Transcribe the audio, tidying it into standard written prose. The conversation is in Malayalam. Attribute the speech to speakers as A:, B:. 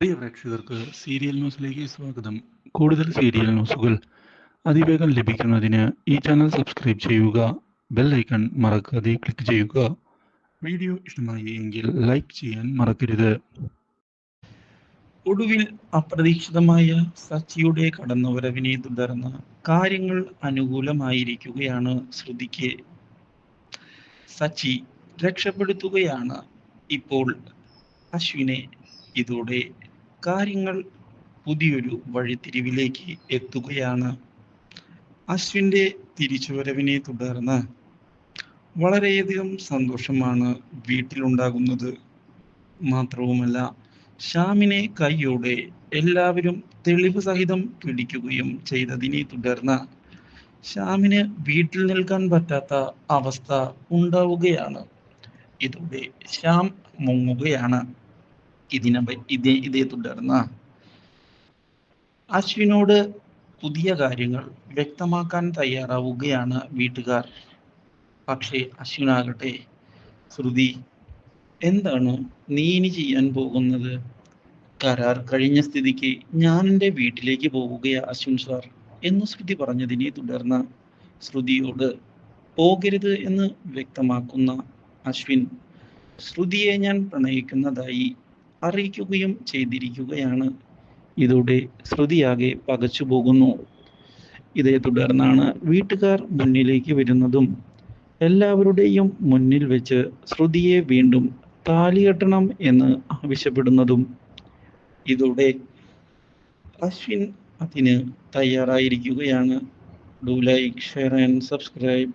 A: പ്രിയ പ്രേക്ഷകർക്ക് സീരിയൽ ന്യൂസിലേക്ക് സ്വാഗതം. കൂടുതൽ സീരിയൽ ന്യൂസുകൾ അതിവേഗം ലഭിക്കുന്നതിന് ഈ ചാനൽ സബ്സ്ക്രൈബ് ചെയ്യുക. ബെൽ ഐക്കൺ മറക്കാതെ ക്ലിക്ക് ചെയ്യുക. വീഡിയോ ഇഷ്ടമായി എങ്കിൽ ലൈക്ക് ചെയ്യാൻ മറക്കരുത്.
B: ഒടുവിൽ അപ്രതീക്ഷിതമായ സച്ചിയുടെ കടന്നുവരവിനെ തുടർന്ന് കാര്യങ്ങൾ അനുകൂലമായിരിക്കുകയാണ് ശ്രുതിക്ക്. സച്ചി രക്ഷപ്പെടുത്തുകയാണ് ഇപ്പോൾ അശ്വിനെ. ഇതോടെ കാര്യങ്ങൾ പുതിയൊരു വഴിത്തിരിവിലേക്ക് എത്തുകയാണ്. അശ്വിൻ്റെ തിരിച്ചുവരവിനെ തുടർന്ന് വളരെയധികം സന്തോഷമാണ് വീട്ടിലുണ്ടാകുന്നത്. മാത്രവുമല്ല, ശ്യാമിനെ കൈയോടെ എല്ലാവരും തെളിവ് സഹിതം പിടിക്കുകയും ചെയ്തതിനെ തുടർന്ന് ശ്യാമിന് വീട്ടിൽ നിൽക്കാൻ പറ്റാത്ത അവസ്ഥ ഉണ്ടാവുകയാണ്. ഇതോടെ ശ്യാം മുങ്ങുകയാണ്. ഇതേ തുടർന്ന് അശ്വിനോട് പുതിയ കാര്യങ്ങൾ വ്യക്തമാക്കാൻ തയ്യാറാവുകയാണ് വീട്ടുകാർ. പക്ഷേ അശ്വിനാകട്ടെ, ശ്രുതി, എന്താണ് നീ ഇനി ചെയ്യാൻ പോകുന്നത്? കരാർ കഴിഞ്ഞ സ്ഥിതിക്ക് ഞാൻ എൻ്റെ വീട്ടിലേക്ക് പോവുകയാ അശ്വിൻ സാർ എന്ന് ശ്രുതി പറഞ്ഞതിനെ തുടർന്ന് ശ്രുതിയോട് പോകരുത് എന്ന് വ്യക്തമാക്കുന്ന അശ്വിൻ ശ്രുതിയെ ഞാൻ പ്രണയിക്കുന്നതായി അറിയിക്കുകയും ചെയ്തിരിക്കുകയാണ്. ഇതോടെ ശ്രുതിയാകെ പകച്ചു പോകുന്നു. ഇതേ തുടർന്നാണ് വീട്ടുകാർ മുന്നിലേക്ക് വരുന്നതും എല്ലാവരുടെയും മുന്നിൽ വെച്ച് ശ്രുതിയെ വീണ്ടും താലികെട്ടണം എന്ന് ആവശ്യപ്പെടുന്നതും. ഇതോടെ അശ്വിൻ അതിന് തയ്യാറായിരിക്കുകയാണ്. Do like, share and subscribe.